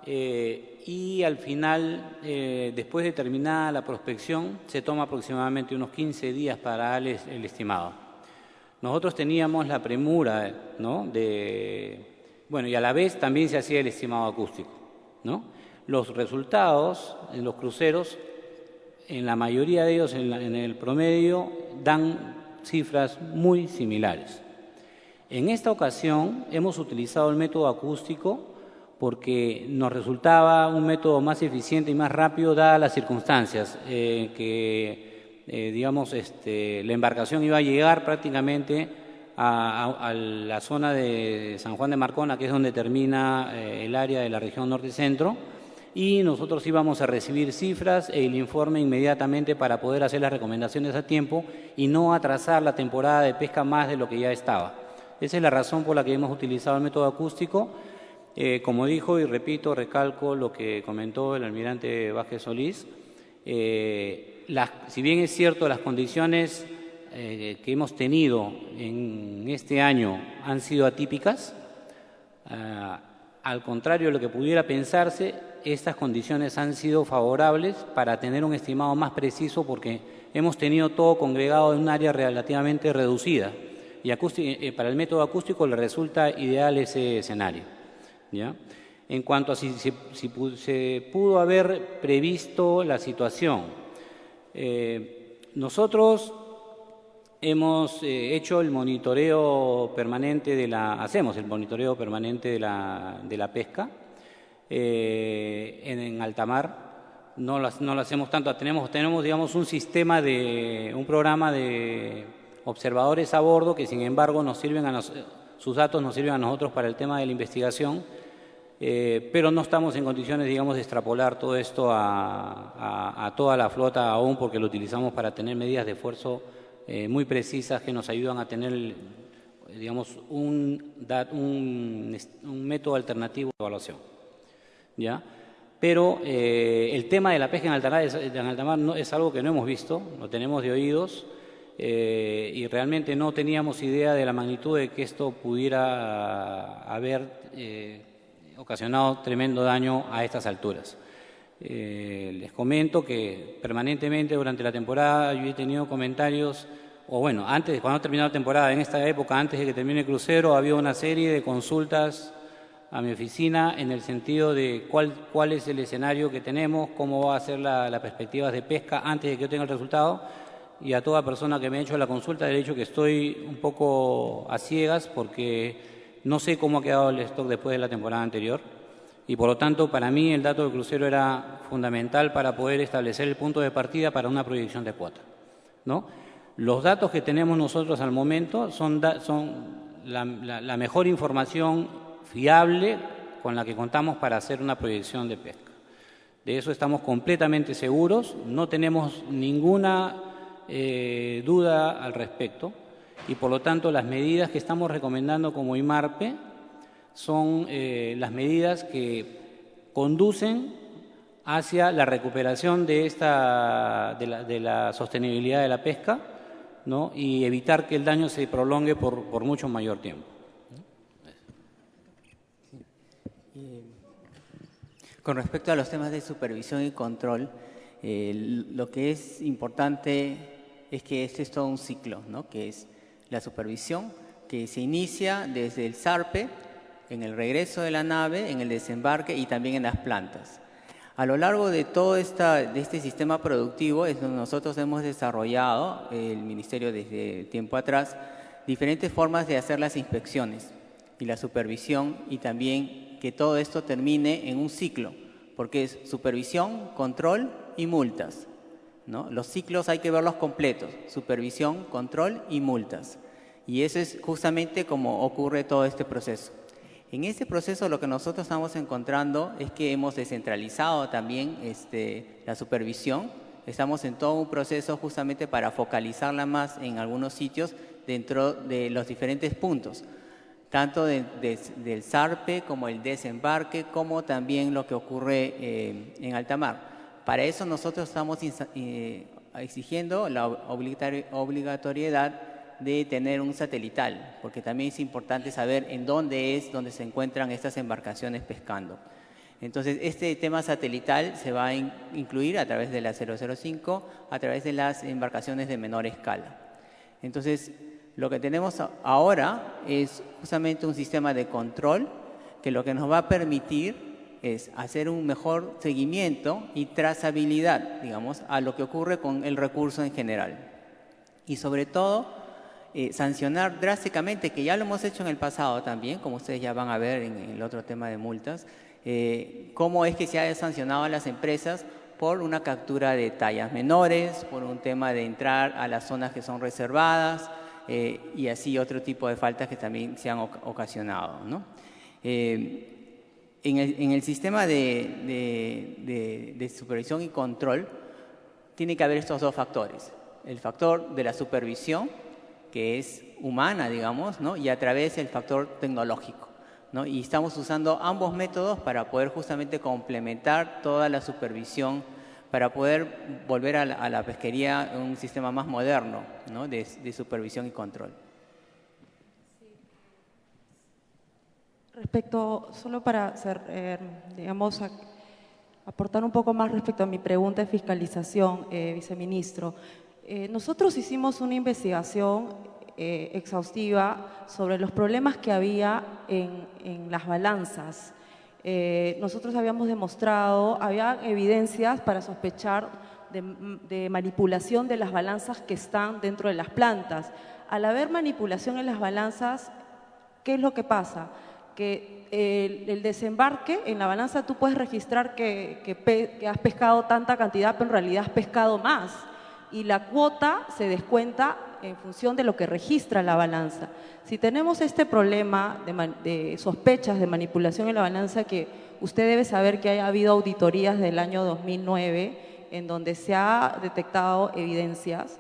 y al final, después de terminada la prospección, se toma aproximadamente unos 15 días para dar el estimado. Nosotros teníamos la premura, ¿no?, bueno, y a la vez también se hacía el estimado acústico, ¿no? Los resultados en los cruceros, en la mayoría de ellos, en el promedio, dan cifras muy similares. En esta ocasión hemos utilizado el método acústico porque nos resultaba un método más eficiente y más rápido dadas las circunstancias, digamos, la embarcación iba a llegar prácticamente a la zona de San Juan de Marcona, que es donde termina el área de la región norte-centro, y nosotros íbamos a recibir cifras e el informe inmediatamente para poder hacer las recomendaciones a tiempo y no atrasar la temporada de pesca más de lo que ya estaba. Esa es la razón por la que hemos utilizado el método acústico. Como dijo y repito, recalco lo que comentó el almirante Vázquez Solís, si bien es cierto las condiciones que hemos tenido en este año han sido atípicas, al contrario de lo que pudiera pensarse, estas condiciones han sido favorables para tener un estimado más preciso porque hemos tenido todo congregado en un área relativamente reducida y para el método acústico le resulta ideal ese escenario, ¿ya? En cuanto a si se pudo haber previsto la situación, nosotros hemos hecho el monitoreo permanente hacemos el monitoreo permanente de la pesca en alta mar. No lo hacemos tanto, tenemos digamos un programa de observadores a bordo que sin embargo sus datos nos sirven a nosotros para el tema de la investigación, pero no estamos en condiciones, digamos, de extrapolar todo esto a toda la flota aún porque lo utilizamos para tener medidas de esfuerzo muy precisas que nos ayudan a tener, digamos, un método alternativo de evaluación, ¿ya? Pero el tema de la pesca en alta mar no, es algo que no hemos visto, lo tenemos de oídos y realmente no teníamos idea de la magnitud de que esto pudiera haber ocasionado tremendo daño a estas alturas. Les comento que permanentemente durante la temporada yo he tenido comentarios, o bueno, cuando terminó la temporada, en esta época, antes de que termine el crucero, había una serie de consultas a mi oficina en el sentido de cuál es el escenario que tenemos, cómo va a ser la perspectiva de pesca antes de que yo tenga el resultado, y a toda persona que me ha hecho la consulta le he dicho que estoy un poco a ciegas porque no sé cómo ha quedado el stock después de la temporada anterior. Y por lo tanto, para mí el dato del crucero era fundamental para poder establecer el punto de partida para una proyección de cuota, ¿no? Los datos que tenemos nosotros al momento son la mejor información fiable con la que contamos para hacer una proyección de pesca. De eso estamos completamente seguros, no tenemos ninguna duda al respecto y por lo tanto las medidas que estamos recomendando como IMARPE son las medidas que conducen hacia la recuperación de la sostenibilidad de la pesca, ¿no? Y evitar que el daño se prolongue por mucho mayor tiempo. Con respecto a los temas de supervisión y control, lo que es importante es que este es todo un ciclo, ¿no? Que es la supervisión que se inicia desde el zarpe, en el regreso de la nave, en el desembarque y también en las plantas. A lo largo de todo este sistema productivo es donde nosotros hemos desarrollado, el Ministerio desde tiempo atrás, diferentes formas de hacer las inspecciones y la supervisión y también que todo esto termine en un ciclo, porque es supervisión, control y multas, ¿no? Los ciclos hay que verlos completos, supervisión, control y multas. Y eso es justamente como ocurre todo este proceso. En este proceso lo que nosotros estamos encontrando es que hemos descentralizado también la supervisión. Estamos en todo un proceso justamente para focalizarla más en algunos sitios dentro de los diferentes puntos, tanto del zarpe como el desembarque, como también lo que ocurre en alta mar, Para eso nosotros estamos exigiendo la obligatoriedad de tener un satelital, porque también es importante saber en dónde se encuentran estas embarcaciones pescando. Entonces, este tema satelital se va a incluir a través de la 005, a través de las embarcaciones de menor escala. Entonces, lo que tenemos ahora es justamente un sistema de control que lo que nos va a permitir es hacer un mejor seguimiento y trazabilidad, digamos, a lo que ocurre con el recurso en general. Y sobre todo, sancionar drásticamente, que ya lo hemos hecho en el pasado también, como ustedes ya van a ver en el otro tema de multas, cómo es que se ha sancionado a las empresas por una captura de tallas menores, por un tema de entrar a las zonas que son reservadas y así otro tipo de faltas que también se han ocasionado, ¿no? En el sistema de supervisión y control tiene que haber estos dos factores. El factor de la supervisión, que es humana, digamos, ¿no? Y a través del factor tecnológico, ¿no? Y estamos usando ambos métodos para poder justamente complementar toda la supervisión, para poder volver a la pesquería un sistema más moderno, ¿no? de supervisión y control. Respecto, solo para hacer, digamos, aportar un poco más respecto a mi pregunta de fiscalización, viceministro. Nosotros hicimos una investigación exhaustiva sobre los problemas que había en las balanzas. Nosotros habíamos demostrado, había evidencias para sospechar de manipulación de las balanzas que están dentro de las plantas. Al haber manipulación en las balanzas, ¿qué es lo que pasa? Que el desembarque en la balanza tú puedes registrar que has pescado tanta cantidad, pero en realidad has pescado más. Y la cuota se descuenta en función de lo que registra la balanza. Si tenemos este problema de sospechas de manipulación en la balanza, que usted debe saber que haya habido auditorías del año 2009 en donde se ha detectado evidencias,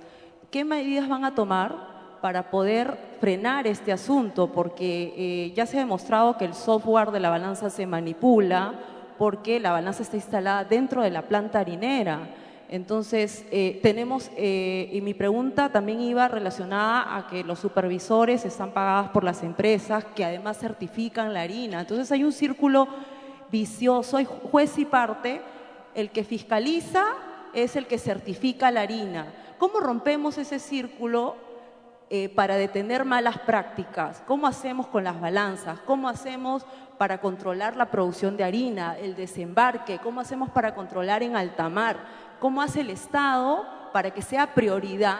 ¿qué medidas van a tomar para poder frenar este asunto? Porque ya se ha demostrado que el software de la balanza se manipula porque la balanza está instalada dentro de la planta harinera. Entonces, y mi pregunta también iba relacionada a que los supervisores están pagados por las empresas que además certifican la harina. Entonces hay un círculo vicioso, hay juez y parte, el que fiscaliza es el que certifica la harina. ¿Cómo rompemos ese círculo para detener malas prácticas? ¿Cómo hacemos con las balanzas? ¿Cómo hacemos para controlar la producción de harina, el desembarque? ¿Cómo hacemos para controlar en alta mar? ¿Cómo hace el Estado para que sea prioridad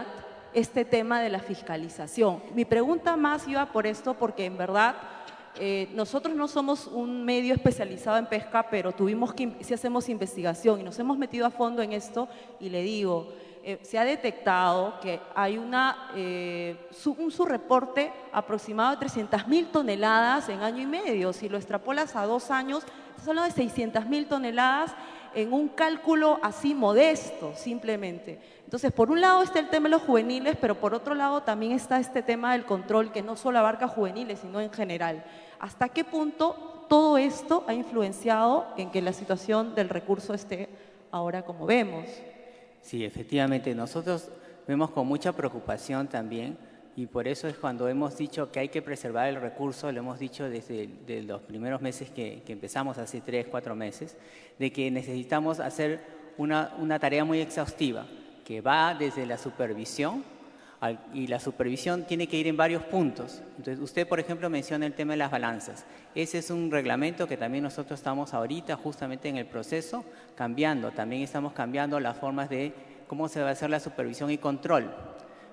este tema de la fiscalización? Mi pregunta más iba por esto, porque en verdad nosotros no somos un medio especializado en pesca, pero sí hacemos investigación y nos hemos metido a fondo en esto, y le digo, se ha detectado que hay un subreporte aproximado de 300.000 toneladas en año y medio. Si lo extrapolas a 2 años, estamos hablando de 600.000 toneladas en un cálculo así modesto, simplemente. Entonces, por un lado está el tema de los juveniles, pero por otro lado también está este tema del control, que no solo abarca juveniles, sino en general. ¿Hasta qué punto todo esto ha influenciado en que la situación del recurso esté ahora como vemos? Sí, efectivamente, nosotros vemos con mucha preocupación también, y por eso es cuando hemos dicho que hay que preservar el recurso, lo hemos dicho desde los primeros meses que empezamos, hace 3, 4 meses, de que necesitamos hacer una tarea muy exhaustiva, que va desde la supervisión, y la supervisión tiene que ir en varios puntos. Entonces, usted, por ejemplo, menciona el tema de las balanzas. Ese es un reglamento que también nosotros estamos ahorita justamente en el proceso cambiando. También estamos cambiando las formas de cómo se va a hacer la supervisión y control,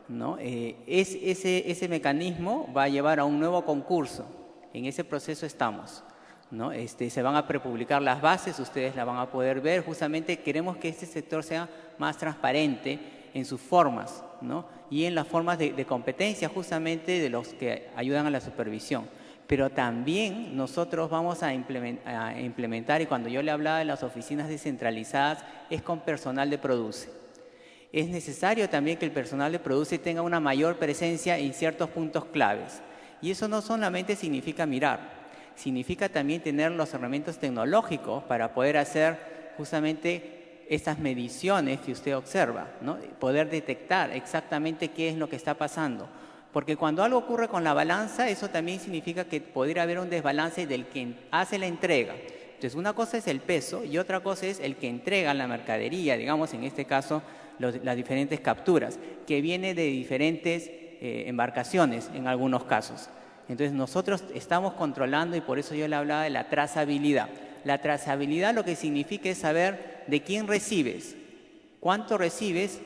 ¿no? Ese mecanismo va a llevar a un nuevo concurso. En ese proceso estamos, ¿no? Se van a prepublicar las bases, ustedes la van a poder ver. Justamente queremos que este sector sea más transparente en sus formas, ¿no? Y en las formas de competencia justamente de los que ayudan a la supervisión. Pero también nosotros vamos a implementar, y cuando yo le hablaba de las oficinas descentralizadas, es con personal de Produce. Es necesario también que el personal de Produce tenga una mayor presencia en ciertos puntos claves. Y eso no solamente significa mirar, significa también tener los herramientas tecnológicos para poder hacer justamente estas mediciones que usted observa, ¿no? Poder detectar exactamente qué es lo que está pasando. Porque cuando algo ocurre con la balanza, eso también significa que podría haber un desbalance del que hace la entrega. Entonces, una cosa es el peso y otra cosa es el que entrega la mercadería, digamos, en este caso, las diferentes capturas, que viene de diferentes embarcaciones en algunos casos. Entonces, nosotros estamos controlando y por eso yo le hablaba de la trazabilidad. La trazabilidad lo que significa es saber de quién recibes, cuánto recibes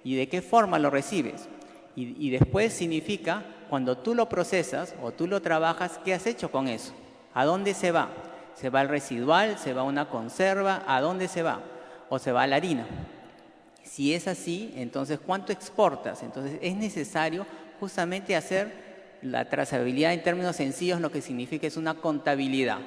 y de qué forma lo recibes. Y después significa, cuando tú lo procesas o tú lo trabajas, ¿qué has hecho con eso? ¿A dónde se va? ¿Se va al residual? ¿Se va a una conserva? ¿A dónde se va? ¿O se va a la harina? Si es así, entonces, ¿cuánto exportas? Entonces, es necesario justamente hacer la trazabilidad en términos sencillos, lo que significa es una contabilidad,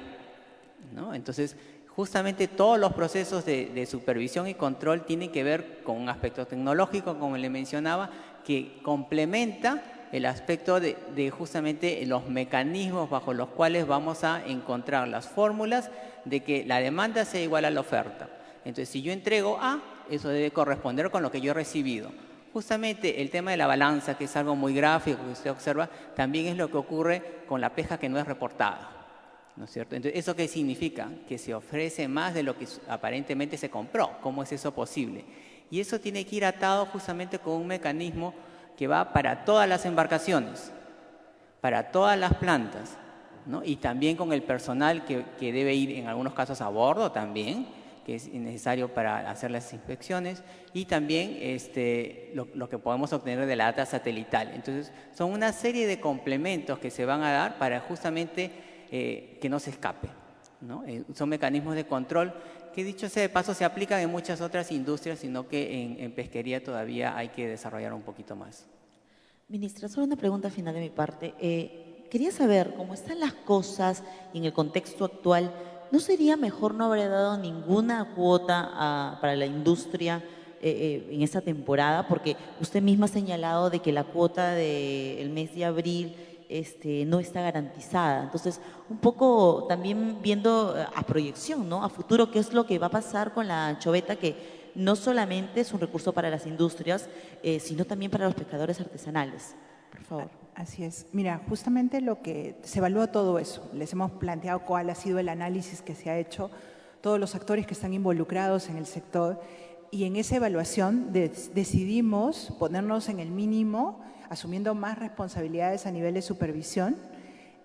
¿no? Entonces, justamente todos los procesos de supervisión y control tienen que ver con un aspecto tecnológico, como le mencionaba, que complementa el aspecto de justamente los mecanismos bajo los cuales vamos a encontrar las fórmulas de que la demanda sea igual a la oferta. Entonces, si yo entrego A, eso debe corresponder con lo que yo he recibido. Justamente el tema de la balanza, que es algo muy gráfico que usted observa, también es lo que ocurre con la pesca que no es reportada, ¿no es cierto? Entonces, ¿eso qué significa? Que se ofrece más de lo que aparentemente se compró. ¿Cómo es eso posible? Y eso tiene que ir atado justamente con un mecanismo que va para todas las embarcaciones, para todas las plantas, ¿no? Y también con el personal que debe ir en algunos casos a bordo también, que es necesario para hacer las inspecciones, y también lo que podemos obtener de la data satelital. Entonces, son una serie de complementos que se van a dar para justamente que no se escape, ¿no? Son mecanismos de control que, dicho sea de paso, se aplican en muchas otras industrias, sino que en pesquería todavía hay que desarrollar un poquito más. Ministra, solo una pregunta final de mi parte. Quería saber, cómo están las cosas y en el contexto actual, ¿no sería mejor no haber dado ninguna cuota para la industria en esta temporada? Porque usted misma ha señalado de que la cuota del mes de abril no está garantizada. Entonces, un poco también viendo a proyección, ¿no? A futuro, qué es lo que va a pasar con la anchoveta, que no solamente es un recurso para las industrias, sino también para los pescadores artesanales. Por favor. Así es. Mira, justamente lo que se evaluó todo eso. Les hemos planteado cuál ha sido el análisis que se ha hecho, todos los actores que están involucrados en el sector, y en esa evaluación decidimos ponernos en el mínimo, asumiendo más responsabilidades a nivel de supervisión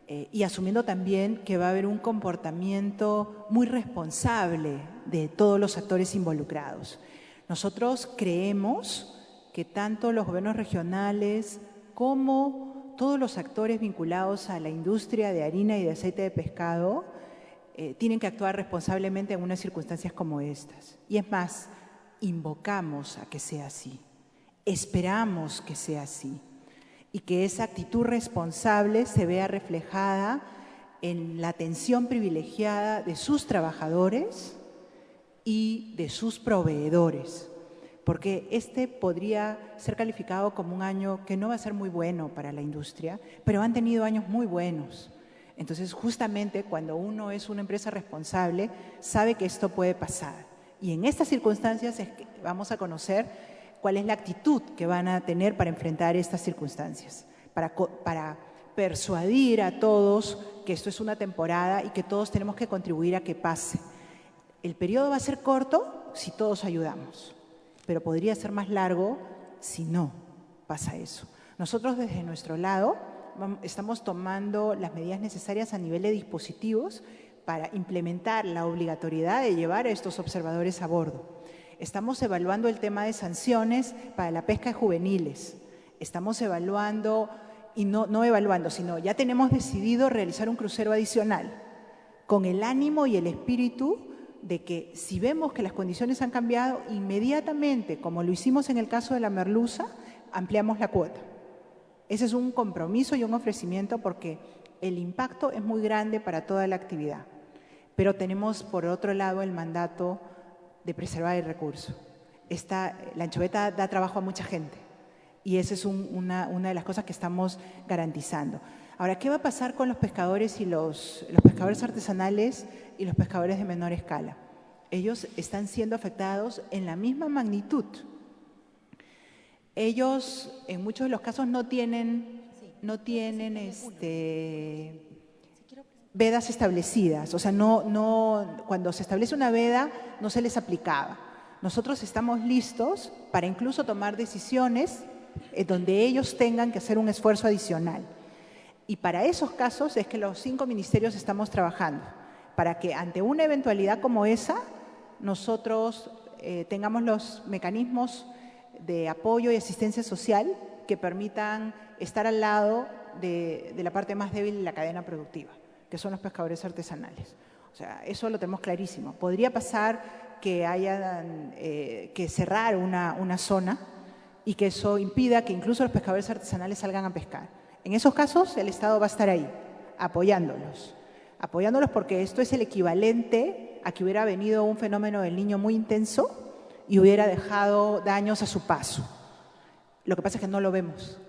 y asumiendo también que va a haber un comportamiento muy responsable de todos los actores involucrados. Nosotros creemos que tanto los gobiernos regionales como todos los actores vinculados a la industria de harina y de aceite de pescado tienen que actuar responsablemente en unas circunstancias como estas. Y es más, invocamos a que sea así, esperamos que sea así y que esa actitud responsable se vea reflejada en la atención privilegiada de sus trabajadores y de sus proveedores, porque podría ser calificado como un año que no va a ser muy bueno para la industria, pero han tenido años muy buenos. Entonces, justamente cuando uno es una empresa responsable, sabe que esto puede pasar. Y en estas circunstancias es que vamos a conocer cuál es la actitud que van a tener para enfrentar estas circunstancias, para persuadir a todos que esto es una temporada y que todos tenemos que contribuir a que pase. El periodo va a ser corto si todos ayudamos, pero podría ser más largo si no pasa eso. Nosotros desde nuestro lado estamos tomando las medidas necesarias a nivel de dispositivos para implementar la obligatoriedad de llevar a estos observadores a bordo. Estamos evaluando el tema de sanciones para la pesca de juveniles. Estamos evaluando, y no evaluando, sino ya tenemos decidido realizar un crucero adicional, con el ánimo y el espíritu de que si vemos que las condiciones han cambiado, inmediatamente, como lo hicimos en el caso de la merluza, ampliamos la cuota. Ese es un compromiso y un ofrecimiento porque el impacto es muy grande para toda la actividad. Pero tenemos, por otro lado, el mandato de preservar el recurso. La anchoveta da trabajo a mucha gente y esa es una de las cosas que estamos garantizando. Ahora, ¿qué va a pasar con los pescadores y los pescadores artesanales y los pescadores de menor escala? Ellos están siendo afectados en la misma magnitud. Ellos, en muchos de los casos, no tienen vedas establecidas. O sea, cuando se establece una veda, no se les aplicaba. Nosotros estamos listos para incluso tomar decisiones donde ellos tengan que hacer un esfuerzo adicional. Y para esos casos es que los 5 ministerios estamos trabajando, para que ante una eventualidad como esa, nosotros tengamos los mecanismos de apoyo y asistencia social que permitan estar al lado de la parte más débil de la cadena productiva, que son los pescadores artesanales. O sea, eso lo tenemos clarísimo. Podría pasar que haya que cerrar una zona y que eso impida que incluso los pescadores artesanales salgan a pescar. En esos casos, el Estado va a estar ahí, apoyándolos porque esto es el equivalente a que hubiera venido un fenómeno del Niño muy intenso y hubiera dejado daños a su paso. Lo que pasa es que no lo vemos.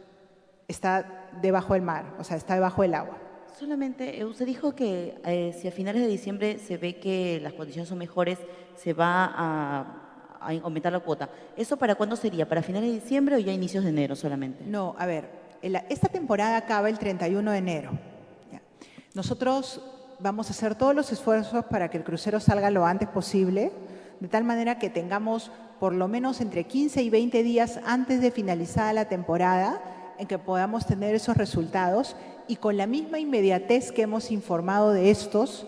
Está debajo del mar, o sea, está debajo del agua. Solamente, usted dijo que si a finales de diciembre se ve que las condiciones son mejores, se va a aumentar la cuota. ¿Eso para cuándo sería? ¿Para finales de diciembre o ya inicios de enero solamente? No, a ver, esta temporada acaba el 31 de enero. ¿Ya? Nosotros vamos a hacer todos los esfuerzos para que el crucero salga lo antes posible, de tal manera que tengamos por lo menos entre 15 y 20 días antes de finalizar la temporada en que podamos tener esos resultados y con la misma inmediatez que hemos informado de estos,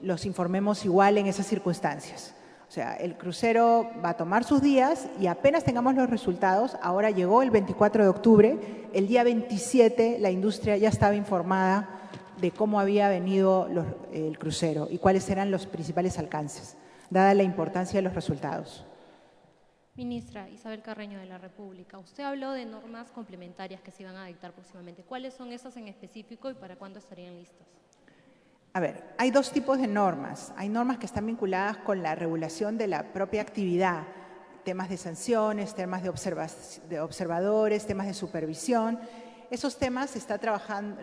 los informemos igual en esas circunstancias. O sea, el crucero va a tomar sus días y apenas tengamos los resultados, ahora llegó el 24 de octubre, el día 27 la industria ya estaba informada de cómo había venido el crucero y cuáles eran los principales alcances, dada la importancia de los resultados. Ministra Isabel Carreño de la República, usted habló de normas complementarias que se iban a dictar próximamente. ¿Cuáles son esas en específico y para cuándo estarían listas? A ver, hay 2 tipos de normas. Hay normas que están vinculadas con la regulación de la propia actividad, temas de sanciones, temas de observadores, temas de supervisión. Esos temas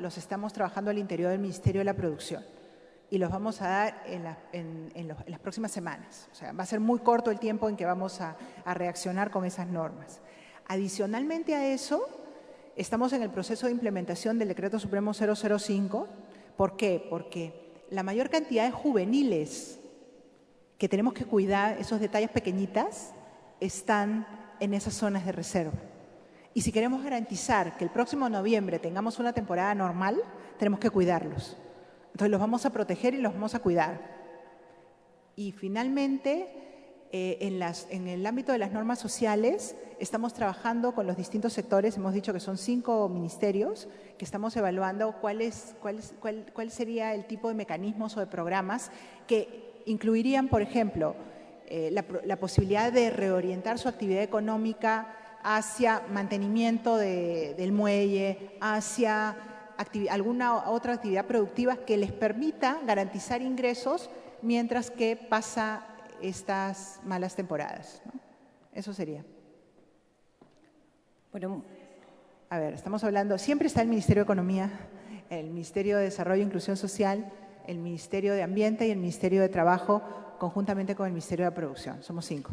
los estamos trabajando al interior del Ministerio de la Producción y los vamos a dar en las próximas semanas. O sea, va a ser muy corto el tiempo en que vamos a reaccionar con esas normas. Adicionalmente a eso, estamos en el proceso de implementación del Decreto Supremo 005. ¿Por qué? Porque la mayor cantidad de juveniles que tenemos que cuidar, esos detalles pequeñitas, están en esas zonas de reserva. Y si queremos garantizar que el próximo noviembre tengamos una temporada normal, tenemos que cuidarlos. Entonces los vamos a proteger y los vamos a cuidar. Y finalmente, en el ámbito de las normas sociales, estamos trabajando con los distintos sectores, hemos dicho que son 5 ministerios, que estamos evaluando cuál sería el tipo de mecanismos o de programas que incluirían, por ejemplo, la posibilidad de reorientar su actividad económica hacia mantenimiento del muelle, hacia alguna otra actividad productiva que les permita garantizar ingresos mientras que pasa estas malas temporadas, ¿no? Eso sería. Bueno, a ver, estamos hablando, siempre está el Ministerio de Economía, el Ministerio de Desarrollo e Inclusión Social, el Ministerio de Ambiente y el Ministerio de Trabajo, conjuntamente con el Ministerio de Producción. Somos 5.